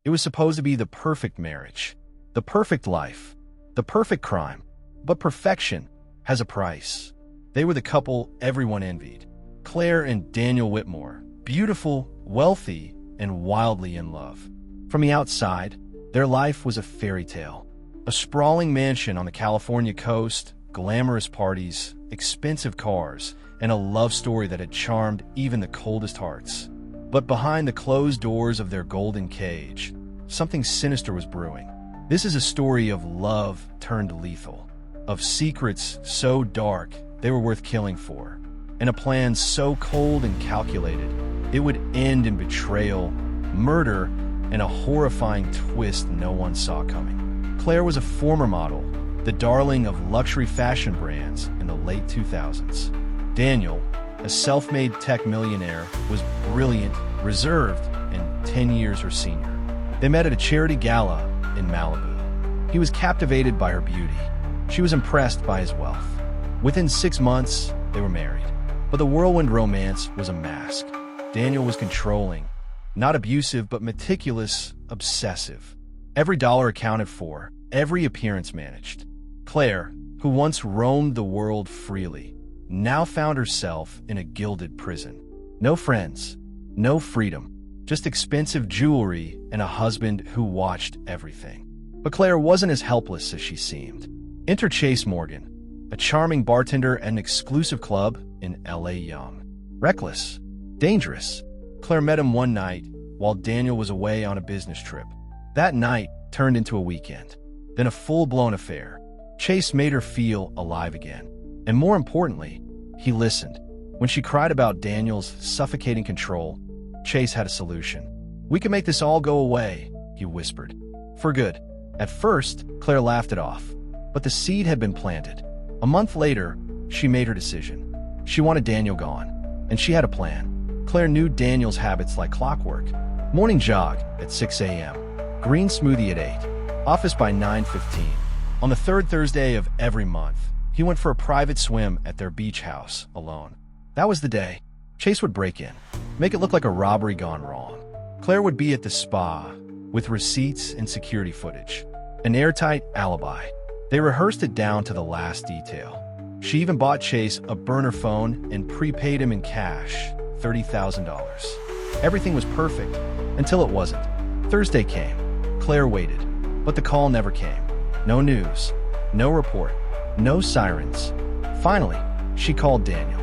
It was supposed to be the perfect marriage, the perfect life, the perfect crime. But perfection has a price. They were the couple everyone envied. Claire and Daniel Whitmore, beautiful, wealthy, and wildly in love. From the outside, their life was a fairy tale. A sprawling mansion on the California coast, glamorous parties, expensive cars, and a love story that had charmed even the coldest hearts. But behind the closed doors of their golden cage, something sinister was brewing. This is a story of love turned lethal, of secrets so dark they were worth killing for, and a plan so cold and calculated it would end in betrayal, murder, and a horrifying twist no one saw coming. Claire was a former model, the darling of luxury fashion brands in the late 2000s. Daniel, a self-made tech millionaire, was brilliant, reserved, and 10 years her senior. They met at a charity gala in Malibu. He was captivated by her beauty. She was impressed by his wealth. Within 6 months, they were married. But the whirlwind romance was a mask. Daniel was controlling, not abusive, but meticulous, obsessive. Every dollar accounted for, every appearance managed. Claire, who once roamed the world freely, now found herself in a gilded prison. No friends, no freedom, just expensive jewelry and a husband who watched everything. But Claire wasn't as helpless as she seemed. Enter Chase Morgan, a charming bartender at an exclusive club in LA. Young, reckless, dangerous. Claire met him one night while Daniel was away on a business trip. That night turned into a weekend, then a full-blown affair. Chase made her feel alive again. And more importantly, he listened. When she cried about Daniel's suffocating control, Chase had a solution. "We can make this all go away," he whispered. "For good." At first, Claire laughed it off, but the seed had been planted. A month later, she made her decision. She wanted Daniel gone, and she had a plan. Claire knew Daniel's habits like clockwork. Morning jog at 6 a.m., green smoothie at 8, office by 9:15. On the third Thursday of every month, he went for a private swim at their beach house alone. That was the day. Chase would break in, make it look like a robbery gone wrong. Claire would be at the spa with receipts and security footage, an airtight alibi. They rehearsed it down to the last detail. She even bought Chase a burner phone and prepaid him in cash, $30,000. Everything was perfect until it wasn't. Thursday came. Claire waited, but the call never came. No news, no report, no sirens. Finally, she called Daniel.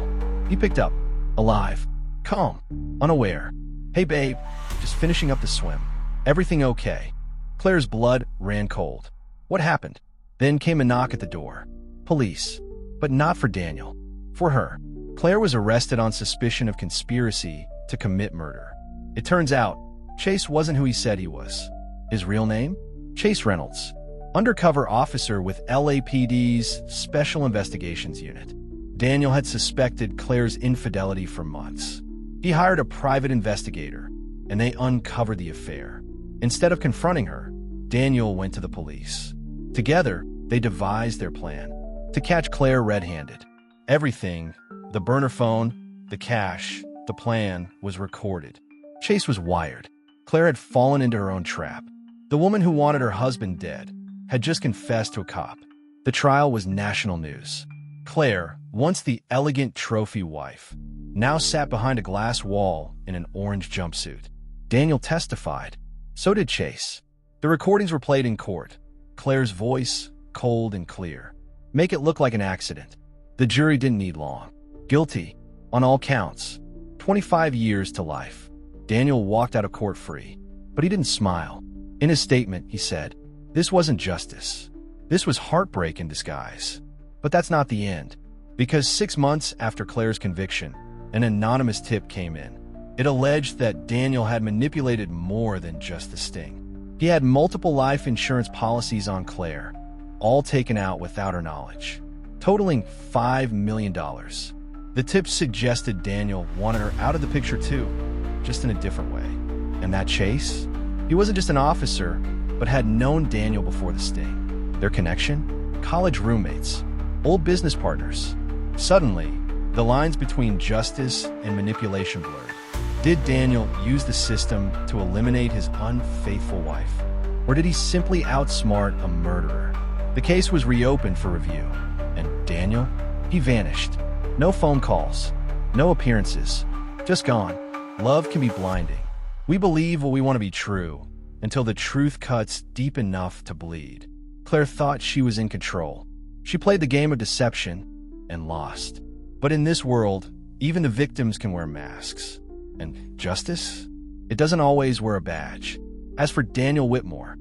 He picked up, alive, calm, unaware. "Hey babe, just finishing up the swim. Everything okay?" Claire's blood ran cold. What happened? Then came a knock at the door. Police. But not for Daniel. For her. Claire was arrested on suspicion of conspiracy to commit murder. It turns out, Chase wasn't who he said he was. His real name? Chase Reynolds. Undercover officer with LAPD's Special Investigations Unit. Daniel had suspected Claire's infidelity for months. He hired a private investigator, and they uncovered the affair. Instead of confronting her, Daniel went to the police. Together, they devised their plan to catch Claire red-handed. Everything, the burner phone, the cash, the plan, was recorded. Chase was wired. Claire had fallen into her own trap. The woman who wanted her husband dead had just confessed to a cop. The trial was national news. Claire, once the elegant trophy wife, now sat behind a glass wall in an orange jumpsuit. Daniel testified. So did Chase. The recordings were played in court. Claire's voice, cold and clear. Make it look like an accident. The jury didn't need long. Guilty, on all counts. 25 years to life. Daniel walked out of court free, but he didn't smile. In his statement, he said, "This wasn't justice. This was heartbreak in disguise." But that's not the end, because 6 months after Claire's conviction, an anonymous tip came in. It alleged that Daniel had manipulated more than just the sting. He had multiple life insurance policies on Claire, all taken out without her knowledge, totaling $5 million. The tip suggested Daniel wanted her out of the picture too, just in a different way. And that Chase? He wasn't just an officer, but had known Daniel before the sting. Their connection? College roommates, old business partners. Suddenly, the lines between justice and manipulation blurred. Did Daniel use the system to eliminate his unfaithful wife? Or did he simply outsmart a murderer? The case was reopened for review, and Daniel, he vanished. No phone calls, no appearances, just gone. Love can be blinding. We believe what we want to be true until the truth cuts deep enough to bleed. Claire thought she was in control. She played the game of deception and lost. But in this world, even the victims can wear masks. And justice? It doesn't always wear a badge. As for Daniel Whitmore,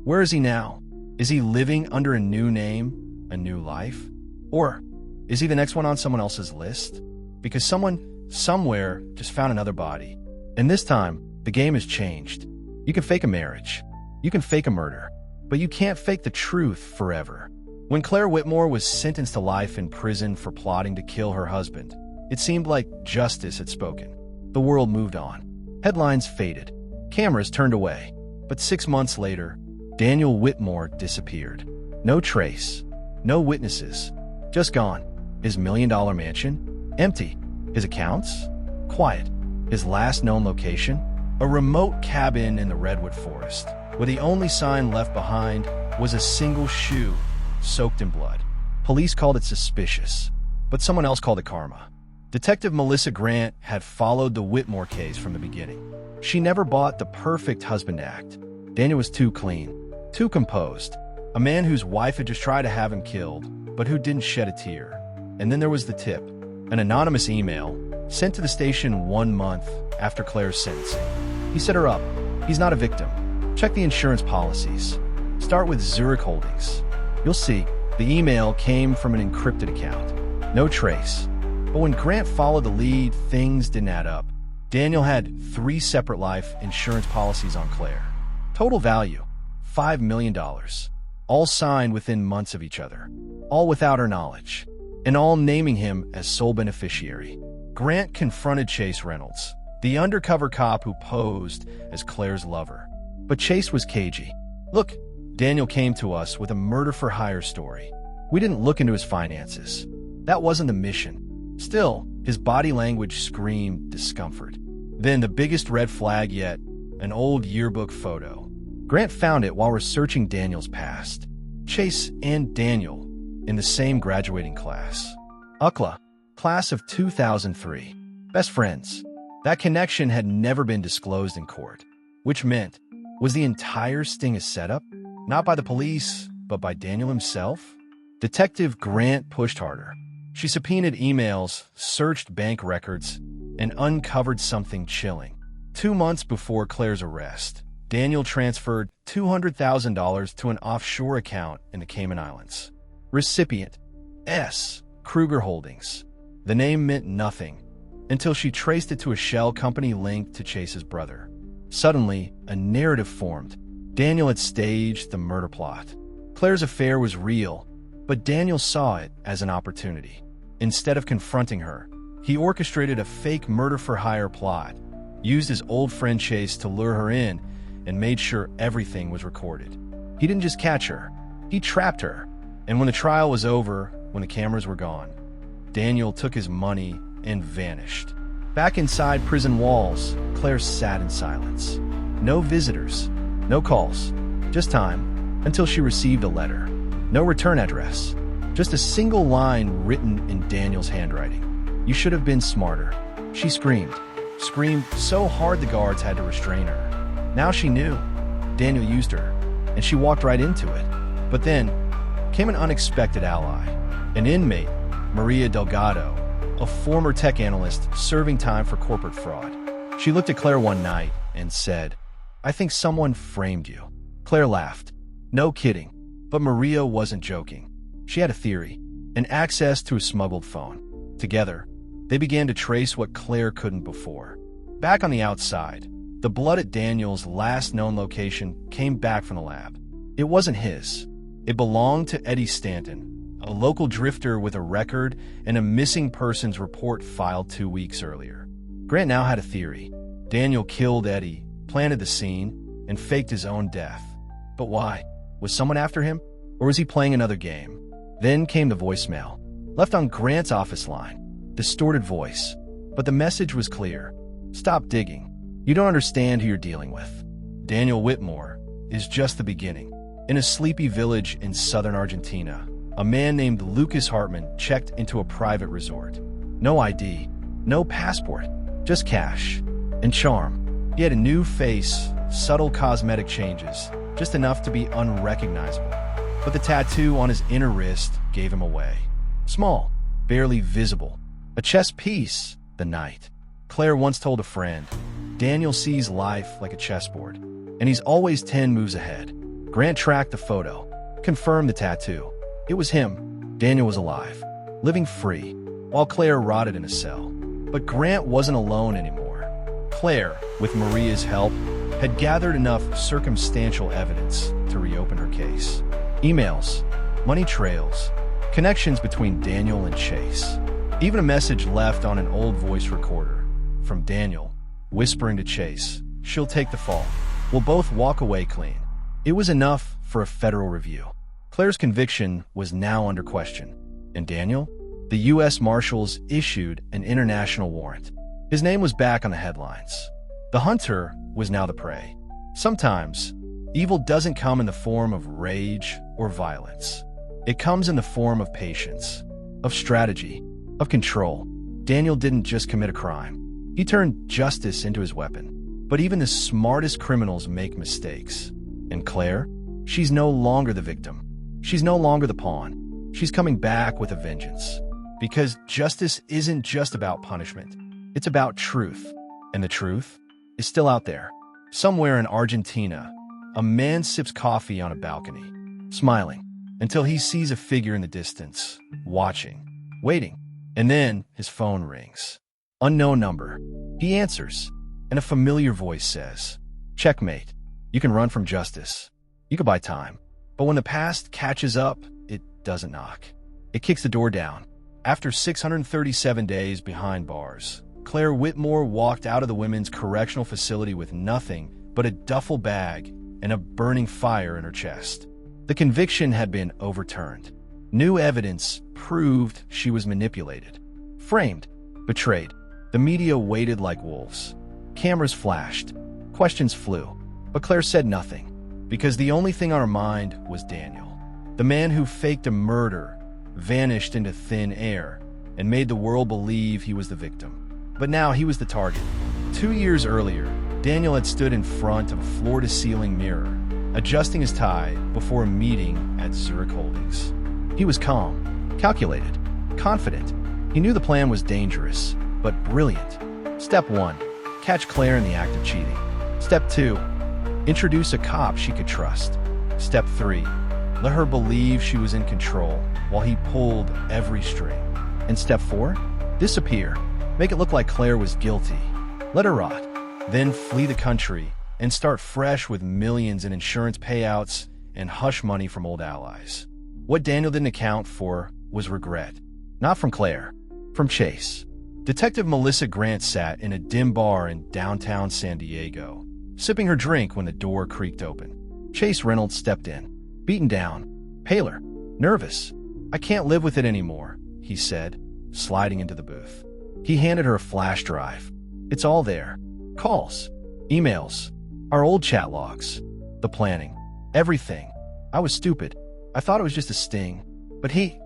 where is he now? Is he living under a new name, a new life? Or is he the next one on someone else's list? Because someone, somewhere, just found another body. And this time, the game has changed. You can fake a marriage. You can fake a murder. But you can't fake the truth forever. When Claire Whitmore was sentenced to life in prison for plotting to kill her husband, it seemed like justice had spoken. The world moved on. Headlines faded. Cameras turned away. But 6 months later, Daniel Whitmore disappeared. No trace. No witnesses. Just gone. His million-dollar mansion? Empty. His accounts? Quiet. His last known location? A remote cabin in the redwood forest, where the only sign left behind was a single shoe soaked in blood. Police called it suspicious, but someone else called it karma. Detective Melissa Grant had followed the Whitmore case from the beginning. She never bought the perfect husband act. Daniel was too clean, too composed, a man whose wife had just tried to have him killed, but who didn't shed a tear. And then there was the tip, an anonymous email sent to the station 1 month after Claire's sentencing. He set her up. He's not a victim. Check the insurance policies. Start with Zurich Holdings. You'll see, the email came from an encrypted account. No trace. But when Grant followed the lead, things didn't add up. Daniel had 3 separate life insurance policies on Claire. Total value, $5 million. All signed within months of each other. All without her knowledge. And all naming him as sole beneficiary. Grant confronted Chase Reynolds, the undercover cop who posed as Claire's lover. But Chase was cagey. Look, Daniel came to us with a murder-for-hire story. We didn't look into his finances. That wasn't the mission. Still, his body language screamed discomfort. Then the biggest red flag yet, an old yearbook photo. Grant found it while researching Daniel's past. Chase and Daniel in the same graduating class. UCLA, class of 2003. Best friends. That connection had never been disclosed in court, which meant, was the entire sting a setup? Not by the police, but by Daniel himself? Detective Grant pushed harder. She subpoenaed emails, searched bank records, and uncovered something chilling. 2 months before Claire's arrest, Daniel transferred $200,000 to an offshore account in the Cayman Islands. Recipient, S. Kruger Holdings. The name meant nothing until she traced it to a shell company linked to Chase's brother. Suddenly, a narrative formed. Daniel had staged the murder plot. Claire's affair was real, but Daniel saw it as an opportunity. Instead of confronting her, he orchestrated a fake murder-for-hire plot, used his old friend Chase to lure her in, and made sure everything was recorded. He didn't just catch her, he trapped her. And when the trial was over, when the cameras were gone, Daniel took his money and vanished. Back inside prison walls, Claire sat in silence. No visitors, no calls, just time, until she received a letter. No return address, just a single line written in Daniel's handwriting. "You should have been smarter." She screamed so hard the guards had to restrain her. Now she knew. Daniel used her, and she walked right into it. But then came an unexpected ally, an inmate, Maria Delgado, a former tech analyst serving time for corporate fraud. She looked at Claire one night and said, "I think someone framed you." Claire laughed. No kidding. But Maria wasn't joking. She had a theory, and access to a smuggled phone. Together, they began to trace what Claire couldn't before. Back on the outside, the blood at Daniel's last known location came back from the lab. It wasn't his. It belonged to Eddie Stanton, a local drifter with a record and a missing persons report filed 2 weeks earlier. Grant now had a theory. Daniel killed Eddie, planted the scene, and faked his own death. But why? Was someone after him? Or was he playing another game? Then came the voicemail, left on Grant's office line. Distorted voice. But the message was clear. Stop digging. You don't understand who you're dealing with. Daniel Whitmore is just the beginning. In a sleepy village in southern Argentina, a man named Lucas Hartman checked into a private resort. No ID, no passport, just cash and charm. He had a new face, subtle cosmetic changes, just enough to be unrecognizable. But the tattoo on his inner wrist gave him away. Small, barely visible, a chess piece, the knight. Claire once told a friend, Daniel sees life like a chessboard, and he's always 10 moves ahead. Grant tracked the photo, confirmed the tattoo. It was him. Daniel was alive, living free, while Claire rotted in a cell. But Grant wasn't alone anymore. Claire, with Maria's help, had gathered enough circumstantial evidence to reopen her case. Emails, money trails, connections between Daniel and Chase. Even a message left on an old voice recorder from Daniel, whispering to Chase, "She'll take the fall. We'll both walk away clean." It was enough for a federal review. Claire's conviction was now under question. And Daniel? The U.S. Marshals issued an international warrant. His name was back on the headlines. The hunter was now the prey. Sometimes, evil doesn't come in the form of rage or violence. It comes in the form of patience, of strategy, of control. Daniel didn't just commit a crime. He turned justice into his weapon. But even the smartest criminals make mistakes. And Claire? She's no longer the victim. She's no longer the pawn. She's coming back with a vengeance. Because justice isn't just about punishment. It's about truth. And the truth is still out there. Somewhere in Argentina, a man sips coffee on a balcony, smiling, until he sees a figure in the distance, watching, waiting. And then his phone rings. Unknown number. He answers, and a familiar voice says, "Checkmate. You can run from justice. You can buy time." But when the past catches up, it doesn't knock. It kicks the door down. After 637 days behind bars, Claire Whitmore walked out of the women's correctional facility with nothing but a duffel bag and a burning fire in her chest. The conviction had been overturned. New evidence proved she was manipulated, framed, betrayed. The media waited like wolves. Cameras flashed. Questions flew. But Claire said nothing, because the only thing on her mind was Daniel. The man who faked a murder, vanished into thin air, and made the world believe he was the victim. But now he was the target. 2 years earlier, Daniel had stood in front of a floor-to-ceiling mirror, adjusting his tie before a meeting at Zurich Holdings. He was calm, calculated, confident. He knew the plan was dangerous, but brilliant. Step 1, catch Claire in the act of cheating. Step 2, introduce a cop she could trust. Step 3, let her believe she was in control while he pulled every string. And step 4, disappear. Make it look like Claire was guilty. Let her rot. Then flee the country and start fresh with millions in insurance payouts and hush money from old allies. What Daniel didn't account for was regret. Not from Claire, from Chase. Detective Melissa Grant sat in a dim bar in downtown San Diego, sipping her drink when the door creaked open. Chase Reynolds stepped in, beaten down, paler, nervous. "I can't live with it anymore," he said, sliding into the booth. He handed her a flash drive. It's all there. Calls, emails, our old chat logs, the planning, everything. I was stupid. I thought it was just a sting. But he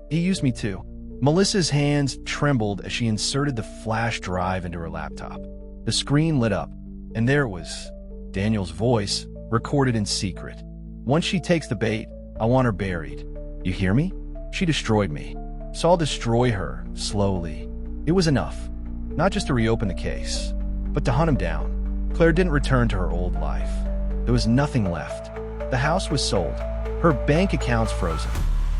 used me too. Melissa's hands trembled as she inserted the flash drive into her laptop. The screen lit up, and there it was, Daniel's voice, recorded in secret. "Once she takes the bait, I want her buried. You hear me? She destroyed me. So I'll destroy her, slowly." It was enough. Not just to reopen the case, but to hunt him down. Claire didn't return to her old life. There was nothing left. The house was sold. Her bank accounts frozen.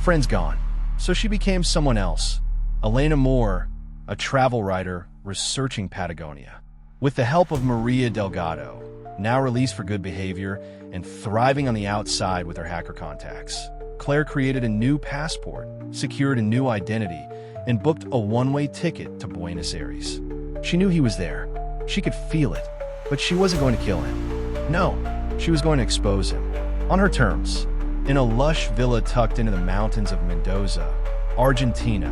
Friends gone. So she became someone else. Elena Moore, a travel writer researching Patagonia. With the help of Maria Delgado, now released for good behavior and thriving on the outside with her hacker contacts, Claire created a new passport, secured a new identity, and booked a one-way ticket to Buenos Aires. She knew he was there. She could feel it, but she wasn't going to kill him. No, she was going to expose him. On her terms. In a lush villa tucked into the mountains of Mendoza, Argentina,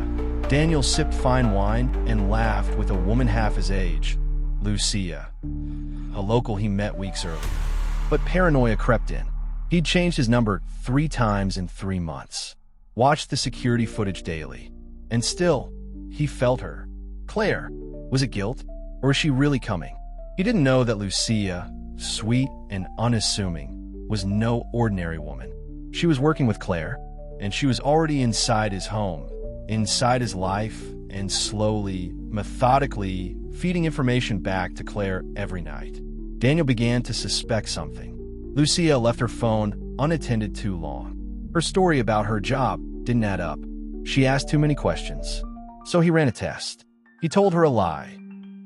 Daniel sipped fine wine and laughed with a woman half his age, Lucia, a local he met weeks earlier. But paranoia crept in. He'd changed his number 3 times in 3 months, watched the security footage daily, and still, he felt her. Claire, was it guilt, or was she really coming? He didn't know that Lucia, sweet and unassuming, was no ordinary woman. She was working with Claire, and she was already inside his home, inside his life, and slowly, methodically, feeding information back to Claire every night. Daniel began to suspect something. Lucia left her phone unattended too long. Her story about her job didn't add up. She asked too many questions. So he ran a test. He told her a lie,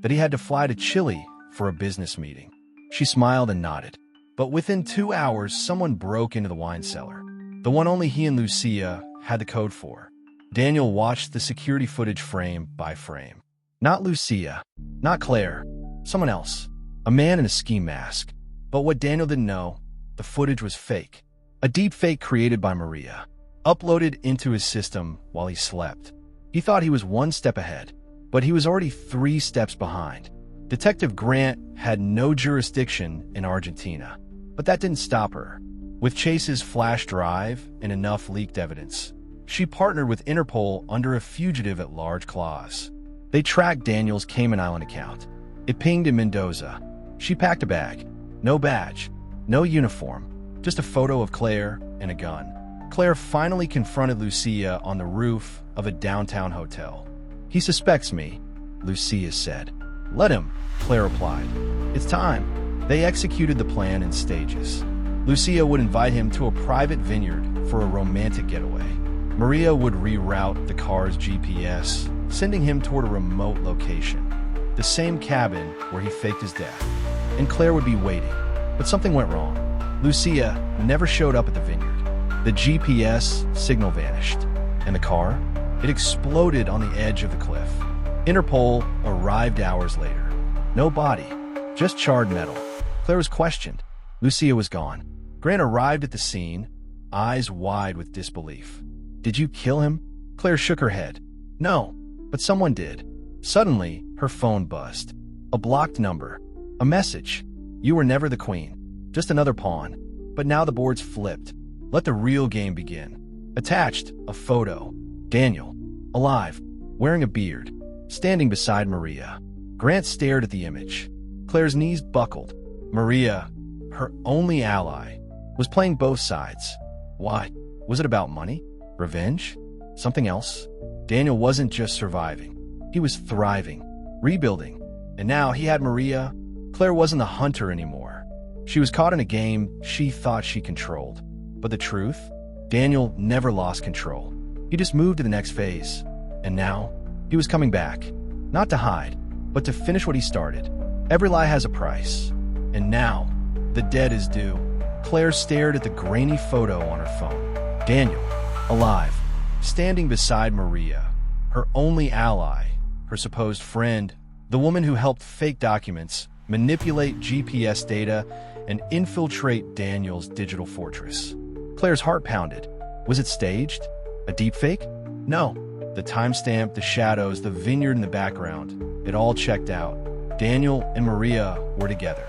that he had to fly to Chile for a business meeting. She smiled and nodded. But within 2 hours, someone broke into the wine cellar, the one only he and Lucia had the code for. Daniel watched the security footage frame by frame. Not Lucia, not Claire, someone else, a man in a ski mask. But what Daniel didn't know, the footage was fake. A deep fake created by Maria, uploaded into his system while he slept. He thought he was 1 step ahead, but he was already 3 steps behind. Detective Grant had no jurisdiction in Argentina, but that didn't stop her. With Chase's flash drive and enough leaked evidence, she partnered with Interpol under a fugitive at large clause. They tracked Daniel's Cayman Island account. It pinged in Mendoza. She packed a bag. No badge, no uniform, just a photo of Claire and a gun. Claire finally confronted Lucia on the roof of a downtown hotel. "He suspects me," Lucia said. "Let him," Claire replied. "It's time." They executed the plan in stages. Lucia would invite him to a private vineyard for a romantic getaway. Maria would reroute the car's GPS, sending him toward a remote location, the same cabin where he faked his death. And Claire would be waiting, but something went wrong. Lucia never showed up at the vineyard. The GPS signal vanished, and the car, it exploded on the edge of the cliff. Interpol arrived hours later. No body, just charred metal. Claire was questioned. Lucia was gone. Grant arrived at the scene, eyes wide with disbelief. "Did you kill him?" Claire shook her head. "No, but someone did." Suddenly, her phone buzzed. A blocked number. A message. "You were never the queen. Just another pawn." But now the board's flipped. Let the real game begin. Attached, a photo. Daniel, alive, wearing a beard, standing beside Maria. Grant stared at the image. Claire's knees buckled. Maria, her only ally, was playing both sides. Why? Was it about money? Revenge? Something else? Daniel wasn't just surviving. He was thriving, rebuilding. And now he had Maria. Claire wasn't the hunter anymore. She was caught in a game she thought she controlled. But the truth? Daniel never lost control. He just moved to the next phase. And now, he was coming back. Not to hide, but to finish what he started. Every lie has a price. And now, the debt is due. Claire stared at the grainy photo on her phone. Daniel, alive, standing beside Maria, her only ally, her supposed friend, the woman who helped fake documents, manipulate GPS data, and infiltrate Daniel's digital fortress. Claire's heart pounded. Was it staged? A deepfake? No. The timestamp, the shadows, the vineyard in the background, it all checked out. Daniel and Maria were together.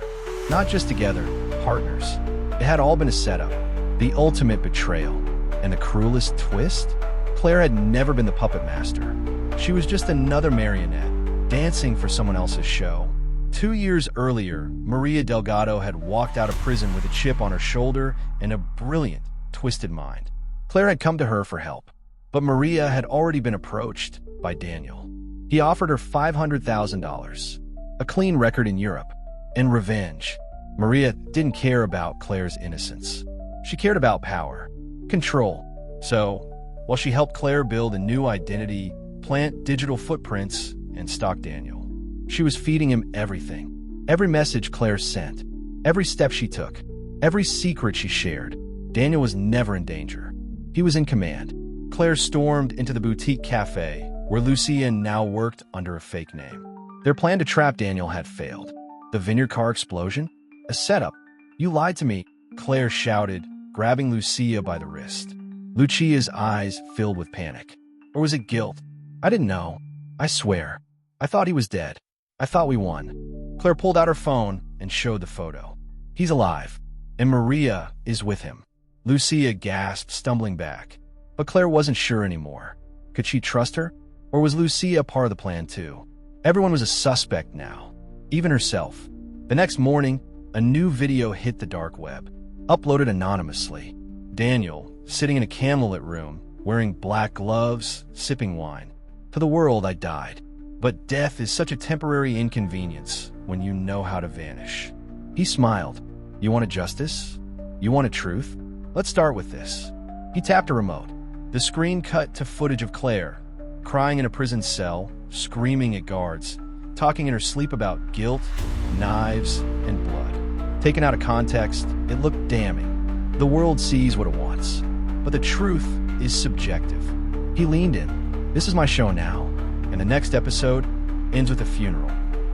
Not just together, partners. It had all been a setup. The ultimate betrayal. And the cruelest twist? Claire had never been the puppet master. She was just another marionette, dancing for someone else's show. 2 years earlier, Maria Delgado had walked out of prison with a chip on her shoulder and a brilliant, twisted mind. Claire had come to her for help, but Maria had already been approached by Daniel. He offered her $500,000, a clean record in Europe, and revenge. Maria didn't care about Claire's innocence. She cared about power, control. So, while she helped Claire build a new identity, plant digital footprints, and stalk Daniel, she was feeding him everything. Every message Claire sent, every step she took, every secret she shared. Daniel was never in danger. He was in command. Claire stormed into the boutique cafe, where Lucia now worked under a fake name. Their plan to trap Daniel had failed. The vineyard car explosion? A setup. "You lied to me," Claire shouted, grabbing Lucia by the wrist. Lucia's eyes filled with panic. Or was it guilt? "I didn't know. I swear. I thought he was dead. I thought we won." Claire pulled out her phone and showed the photo. He's alive, and Maria is with him. Lucia gasped, stumbling back. But Claire wasn't sure anymore. Could she trust her? Or was Lucia part of the plan too? Everyone was a suspect now, even herself. The next morning, a new video hit the dark web, uploaded anonymously. Daniel, sitting in a candlelit room, wearing black gloves, sipping wine. To the world, I died. But death is such a temporary inconvenience when you know how to vanish. He smiled. You wanted justice? You wanted truth? Let's start with this. He tapped a remote. The screen cut to footage of Claire, crying in a prison cell, screaming at guards, talking in her sleep about guilt, knives, and blood. Taken out of context, it looked damning. The world sees what it wants, but the truth is subjective. He leaned in. This is my show now, and the next episode ends with a funeral.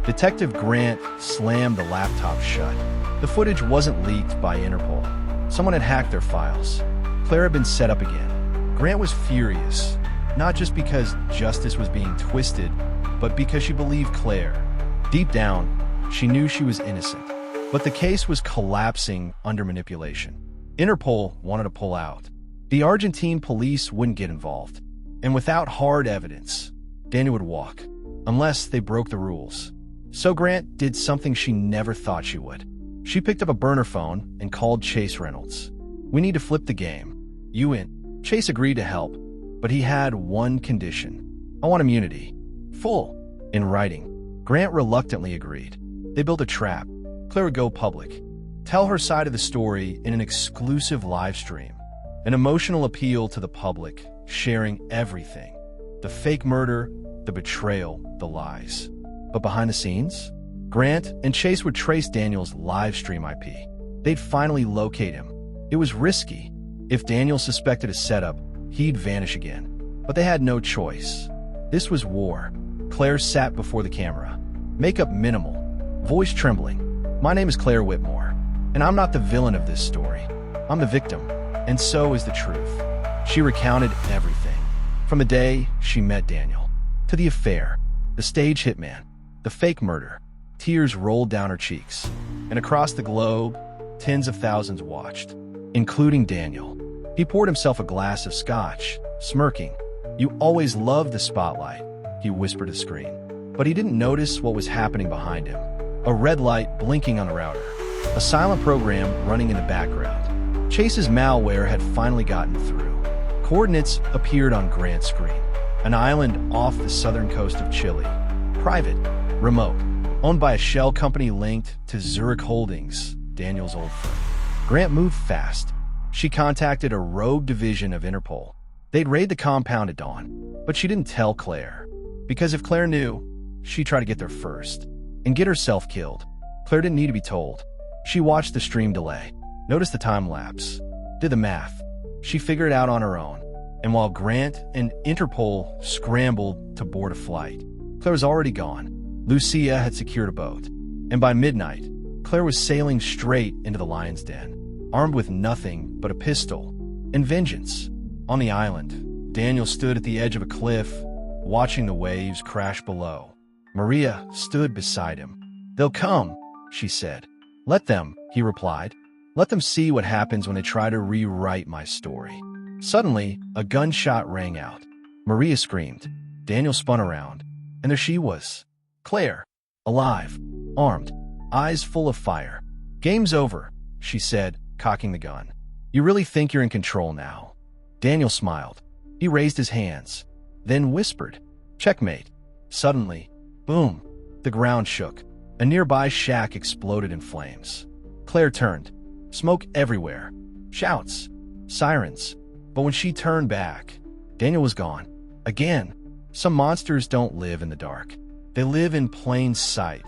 Detective Grant slammed the laptop shut. The footage wasn't leaked by Interpol. Someone had hacked their files. Claire had been set up again. Grant was furious, not just because justice was being twisted, but because she believed Claire. Deep down, she knew she was innocent. But the case was collapsing under manipulation. Interpol wanted to pull out. The Argentine police wouldn't get involved. And without hard evidence, Daniel would walk, unless they broke the rules. So Grant did something she never thought she would. She picked up a burner phone and called Chase Reynolds. We need to flip the game. You in. Chase agreed to help, but he had one condition. I want immunity. Full. In writing. Grant reluctantly agreed. They built a trap. Claire would go public. Tell her side of the story in an exclusive live stream. An emotional appeal to the public, sharing everything. The fake murder, the betrayal, the lies. But behind the scenes, Grant and Chase would trace Daniel's live stream IP. They'd finally locate him. It was risky. If Daniel suspected a setup, he'd vanish again. But they had no choice. This was war. Claire sat before the camera. Makeup minimal. Voice trembling. My name is Claire Whitmore, and I'm not the villain of this story. I'm the victim, and so is the truth. She recounted everything. From the day she met Daniel, to the affair, the stage hitman, the fake murder. Tears rolled down her cheeks, and across the globe, tens of thousands watched, including Daniel. He poured himself a glass of scotch, smirking. You always loved the spotlight, he whispered to the screen. But he didn't notice what was happening behind him. A red light blinking on the router. A silent program running in the background. Chase's malware had finally gotten through. Coordinates appeared on Grant's screen. An island off the southern coast of Chile. Private. Remote. Owned by a shell company linked to Zurich Holdings, Daniel's old firm. Grant moved fast. She contacted a rogue division of Interpol. They'd raid the compound at dawn, but she didn't tell Claire. Because if Claire knew, she'd try to get there first and get herself killed. Claire didn't need to be told. She watched the stream delay, noticed the time lapse, did the math. She figured it out on her own. And while Grant and Interpol scrambled to board a flight, Claire was already gone. Lucia had secured a boat. And by midnight, Claire was sailing straight into the lion's den, armed with nothing but a pistol and vengeance. On the island, Daniel stood at the edge of a cliff, watching the waves crash below. Maria stood beside him. They'll come, she said. Let them, he replied. Let them see what happens when they try to rewrite my story. Suddenly, a gunshot rang out. Maria screamed. Daniel spun around, and there she was. Claire, alive, armed, eyes full of fire. Game's over, she said, cocking the gun. You really think you're in control now? Daniel smiled. He raised his hands, then whispered, checkmate. Suddenly, boom, the ground shook. A nearby shack exploded in flames. Claire turned. Smoke everywhere. Shouts. Sirens. But when she turned back, Daniel was gone. Again, some monsters don't live in the dark. They live in plain sight,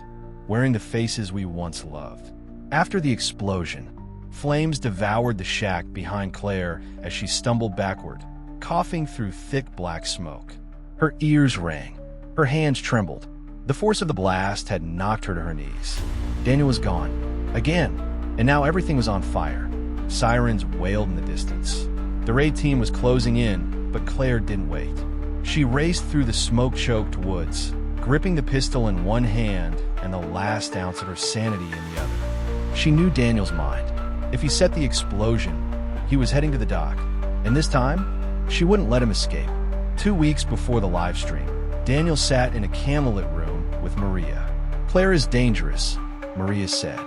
wearing the faces we once loved. After the explosion, flames devoured the shack behind Claire as she stumbled backward, coughing through thick black smoke. Her ears rang. Her hands trembled. The force of the blast had knocked her to her knees. Daniel was gone. Again. And now everything was on fire. Sirens wailed in the distance. The raid team was closing in, but Claire didn't wait. She raced through the smoke-choked woods, gripping the pistol in one hand and the last ounce of her sanity in the other. She knew Daniel's mind. If he set the explosion, he was heading to the dock. And this time, she wouldn't let him escape. 2 weeks before the live stream, Daniel sat in a candlelit room with Maria. Claire is dangerous, Maria said.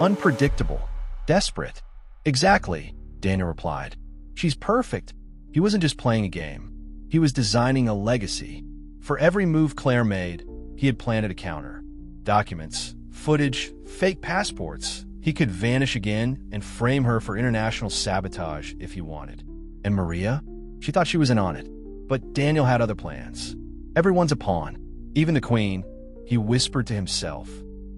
Unpredictable. Desperate. Exactly, Daniel replied. She's perfect. He wasn't just playing a game. He was designing a legacy. For every move Claire made, he had planted a counter. Documents, footage, fake passports. He could vanish again and frame her for international sabotage if he wanted. And Maria? She thought she was in on it. But Daniel had other plans. Everyone's a pawn. Even the Queen, he whispered to himself.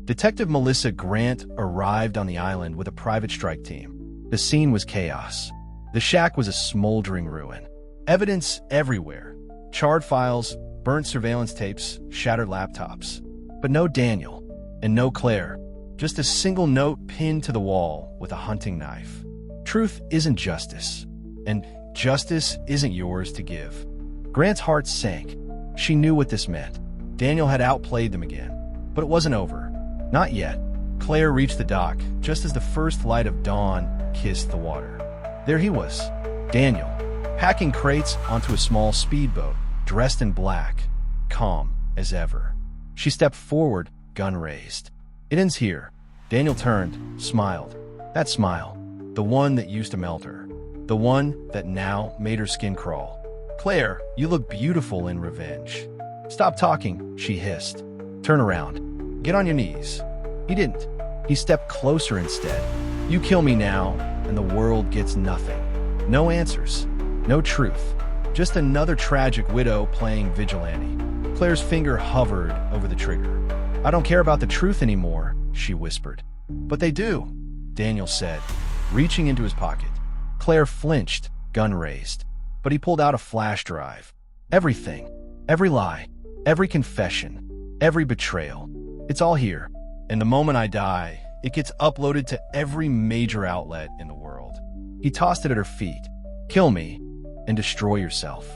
Detective Melissa Grant arrived on the island with a private strike team. The scene was chaos. The shack was a smoldering ruin. Evidence everywhere. Charred files, burnt surveillance tapes, shattered laptops. But no Daniel, and no Claire. Just a single note pinned to the wall with a hunting knife. Truth isn't justice, and justice isn't yours to give. Grant's heart sank. She knew what this meant. Daniel had outplayed them again. But it wasn't over. Not yet. Claire reached the dock just as the first light of dawn kissed the water. There he was, Daniel, packing crates onto a small speedboat, dressed in black, calm as ever. She stepped forward, gun raised. It ends here. Daniel turned, smiled. That smile, the one that used to melt her, the one that now made her skin crawl. Claire, you look beautiful in revenge. Stop talking, she hissed. Turn around. Get on your knees. He didn't. He stepped closer instead. You kill me now, and the world gets nothing. No answers. No truth. Just another tragic widow playing vigilante. Claire's finger hovered over the trigger. I don't care about the truth anymore, she whispered. But they do, Daniel said, reaching into his pocket. Claire flinched, gun raised. But he pulled out a flash drive. Everything. Every lie. Every confession. Every betrayal. It's all here. And the moment I die, it gets uploaded to every major outlet in the world. He tossed it at her feet. Kill me and destroy yourself.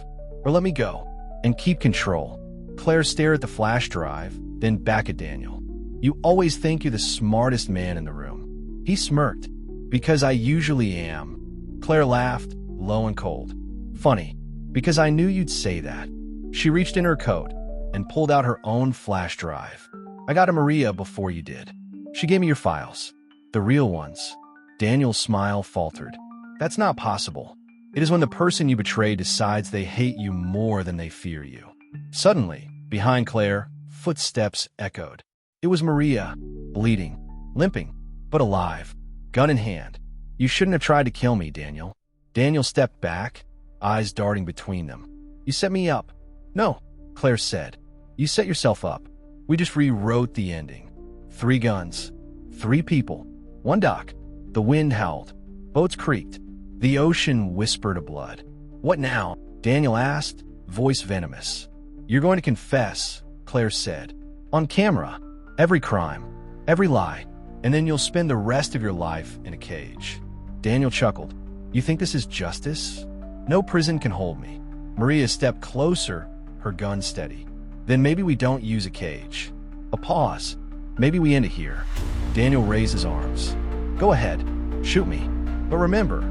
Or let me go and keep control. Claire stared at the flash drive, then back at Daniel. You always think you're the smartest man in the room. He smirked. Because I usually am. Claire laughed, low and cold. Funny, because I knew you'd say that. She reached in her coat and pulled out her own flash drive. I got a Maria before you did. She gave me your files. The real ones. Daniel's smile faltered. That's not possible. It is when the person you betray decides they hate you more than they fear you. Suddenly, behind Claire, footsteps echoed. It was Maria, bleeding, limping, but alive, gun in hand. You shouldn't have tried to kill me, Daniel. Daniel stepped back, eyes darting between them. You set me up. No, Claire said. You set yourself up. We just rewrote the ending. 3 guns, 3 people, 1 dock. The wind howled. Boats creaked. The ocean whispered of blood. What now? Daniel asked, voice venomous. You're going to confess, Claire said. On camera. Every crime. Every lie. And then you'll spend the rest of your life in a cage. Daniel chuckled. You think this is justice? No prison can hold me. Maria stepped closer, her gun steady. Then maybe we don't use a cage. A pause. Maybe we end it here. Daniel raised his arms. Go ahead. Shoot me. But remember,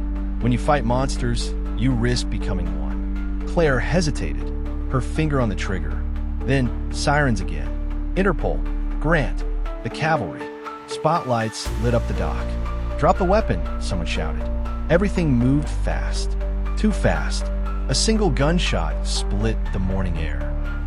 when you fight monsters, you risk becoming one. Claire hesitated, her finger on the trigger. Then, sirens again. Interpol. Grant. The cavalry. Spotlights lit up the dock. Drop the weapon, someone shouted. Everything moved fast. Too fast. A single gunshot split the morning air.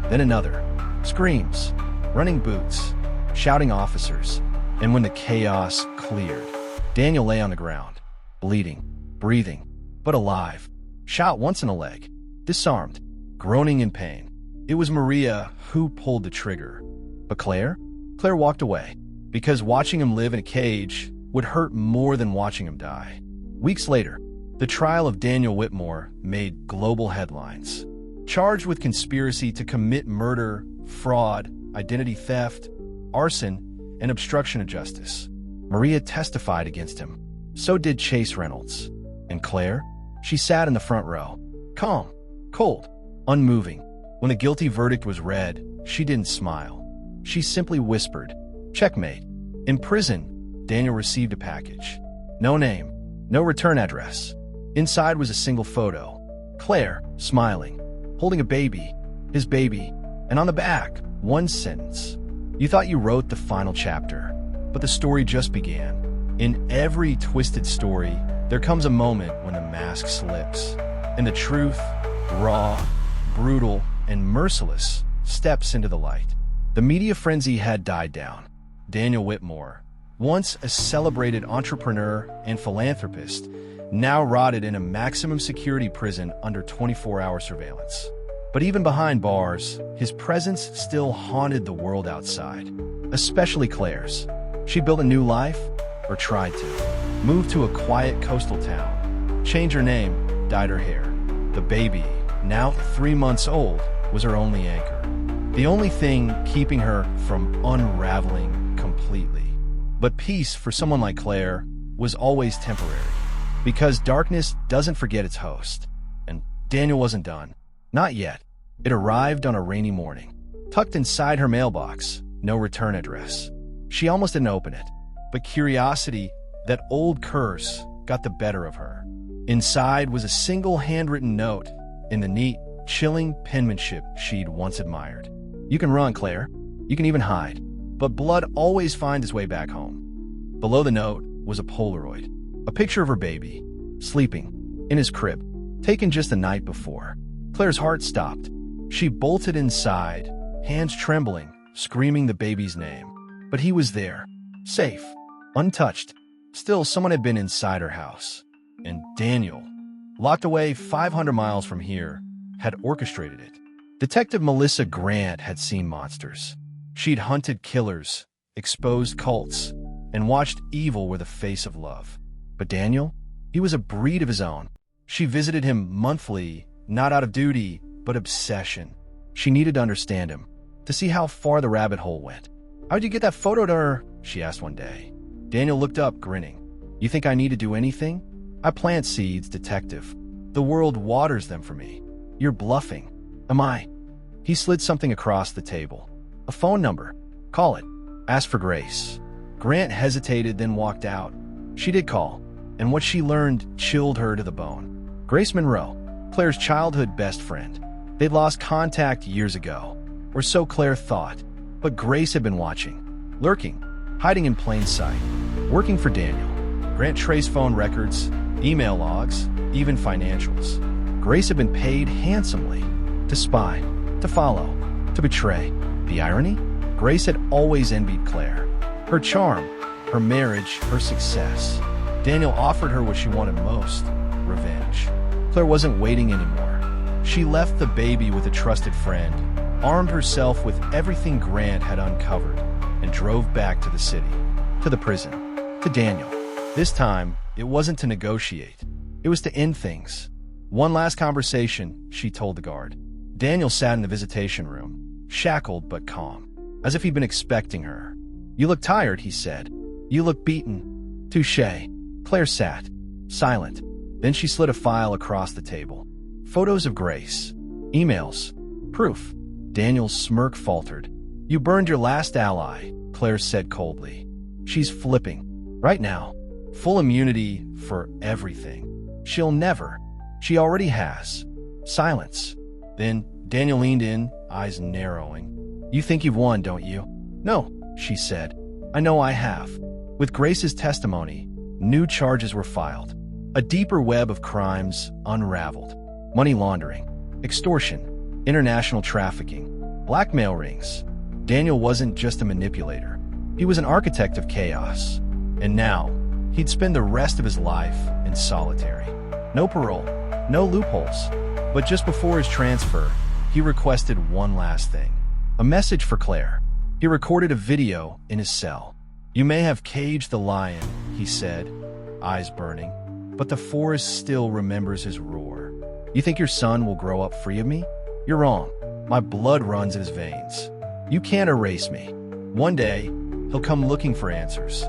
Then another. Screams. Running boots. Shouting officers. And when the chaos cleared, Daniel lay on the ground, bleeding, breathing, but alive. Shot once in a leg. Disarmed. Groaning in pain. It was Maria who pulled the trigger. But Claire? Claire walked away, because watching him live in a cage would hurt more than watching him die. Weeks later, the trial of Daniel Whitmore made global headlines. Charged with conspiracy to commit murder, fraud, identity theft, arson, and obstruction of justice. Maria testified against him. So did Chase Reynolds. And Claire? She sat in the front row, calm, cold, unmoving. When the guilty verdict was read, she didn't smile. She simply whispered, "Checkmate." In prison, Daniel received a package. No name, no return address. Inside was a single photo. Claire, smiling, holding a baby, his baby, and on the back, one sentence. "You thought you wrote the final chapter, but the story just began." In every twisted story, there comes a moment when the mask slips, and the truth, raw, brutal, and merciless, steps into the light. The media frenzy had died down. Daniel Whitmore, once a celebrated entrepreneur and philanthropist, now rotted in a maximum security prison under 24-hour surveillance. But even behind bars, his presence still haunted the world outside, especially Claire's. She built a new life, or tried to. Moved to a quiet coastal town. Changed her name, dyed her hair. The baby, now 3 months old, was her only anchor. The only thing keeping her from unraveling completely. But peace, for someone like Claire, was always temporary. Because darkness doesn't forget its host. And Daniel wasn't done. Not yet. It arrived on a rainy morning. Tucked inside her mailbox, no return address. She almost didn't open it. But curiosity, that old curse, got the better of her. Inside was a single handwritten note in the neat, chilling penmanship she'd once admired. "You can run, Claire. You can even hide. But blood always finds its way back home." Below the note was a Polaroid. A picture of her baby, sleeping, in his crib, taken just the night before. Claire's heart stopped. She bolted inside, hands trembling, screaming the baby's name. But he was there, safe, untouched. Still, someone had been inside her house. And Daniel, locked away 500 miles from here, had orchestrated it. Detective Melissa Grant had seen monsters. She'd hunted killers, exposed cults, and watched evil with the face of love. But Daniel, he was a breed of his own. She visited him monthly, not out of duty, but obsession. She needed to understand him, to see how far the rabbit hole went. "How'd you get that photo to her?" she asked one day. Daniel looked up, grinning. "You think I need to do anything? I plant seeds, detective. The world waters them for me. You're bluffing." "Am I?" He slid something across the table. "A phone number. Call it. Ask for Grace." Grant hesitated, then walked out. She did call, and what she learned chilled her to the bone. Grace Monroe, Claire's childhood best friend. They'd lost contact years ago, or so Claire thought. But Grace had been watching, lurking, hiding in plain sight, working for Daniel. Grant traced phone records, email logs, even financials. Grace had been paid handsomely to spy, to follow, to betray. The irony? Grace had always envied Claire. Her charm, her marriage, her success. Daniel offered her what she wanted most, revenge. Claire wasn't waiting anymore. She left the baby with a trusted friend, armed herself with everything Grant had uncovered, and drove back to the city, to the prison, to Daniel. This time, it wasn't to negotiate. It was to end things. "One last conversation," she told the guard. Daniel sat in the visitation room, shackled but calm, as if he'd been expecting her. "You look tired," he said. "You look beaten." "Touché." Claire sat, silent. Then she slid a file across the table. Photos of Grace. Emails. Proof. Daniel's smirk faltered. "You burned your last ally," Claire said coldly. "She's flipping. Right now. Full immunity for everything. She'll never. She already has." Silence. Then Daniel leaned in, eyes narrowing. "You think you've won, don't you?" "No," she said. "I know I have." With Grace's testimony, new charges were filed. A deeper web of crimes unraveled. Money laundering, extortion, international trafficking, blackmail rings. Daniel wasn't just a manipulator. He was an architect of chaos. And now, he'd spend the rest of his life in solitary. No parole, no loopholes. But just before his transfer, he requested one last thing. A message for Claire. He recorded a video in his cell. "You may have caged the lion," he said, eyes burning, "but the forest still remembers his roar. You think your son will grow up free of me? You're wrong. My blood runs in his veins. You can't erase me. One day, he'll come looking for answers,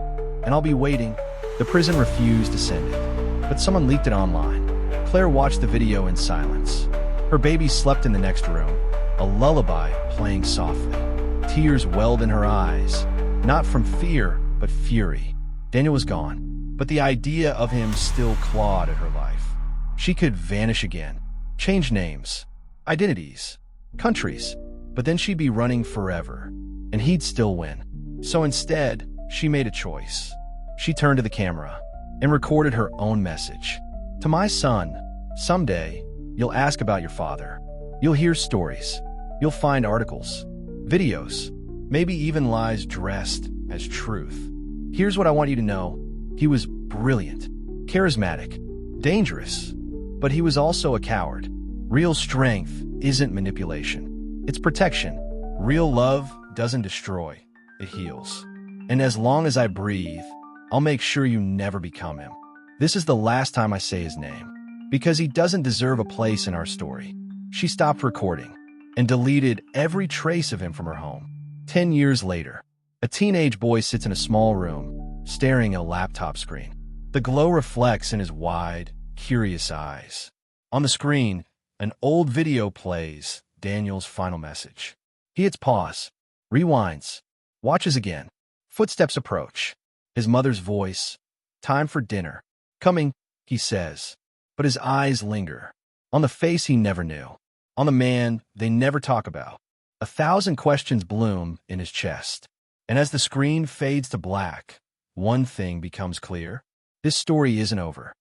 and I'll be waiting." The prison refused to send it, but someone leaked it online. Claire watched the video in silence. Her baby slept in the next room, a lullaby playing softly. Tears welled in her eyes, not from fear, but fury. Daniel was gone, but the idea of him still clawed at her life. She could vanish again, change names, identities, countries, but then she'd be running forever, and he'd still win. So instead, she made a choice. She turned to the camera and recorded her own message. To my son, someday, you'll ask about your father. You'll hear stories. You'll find articles, videos, maybe even lies dressed as truth. Here's what I want you to know. He was brilliant, charismatic, dangerous, but he was also a coward. Real strength isn't manipulation. It's protection. Real love doesn't destroy. It heals. And as long as I breathe, I'll make sure you never become him. This is the last time I say his name, because he doesn't deserve a place in our story. She stopped recording and deleted every trace of him from her home. 10 years later, a teenage boy sits in a small room, staring at a laptop screen. The glow reflects in his wide, curious eyes. On the screen, an old video plays Daniel's final message. He hits pause, rewinds, watches again. Footsteps approach. His mother's voice. Time for dinner. Coming, he says. But his eyes linger. On the face he never knew. On the man they never talk about. 1,000 questions bloom in his chest. And as the screen fades to black, one thing becomes clear. This story isn't over.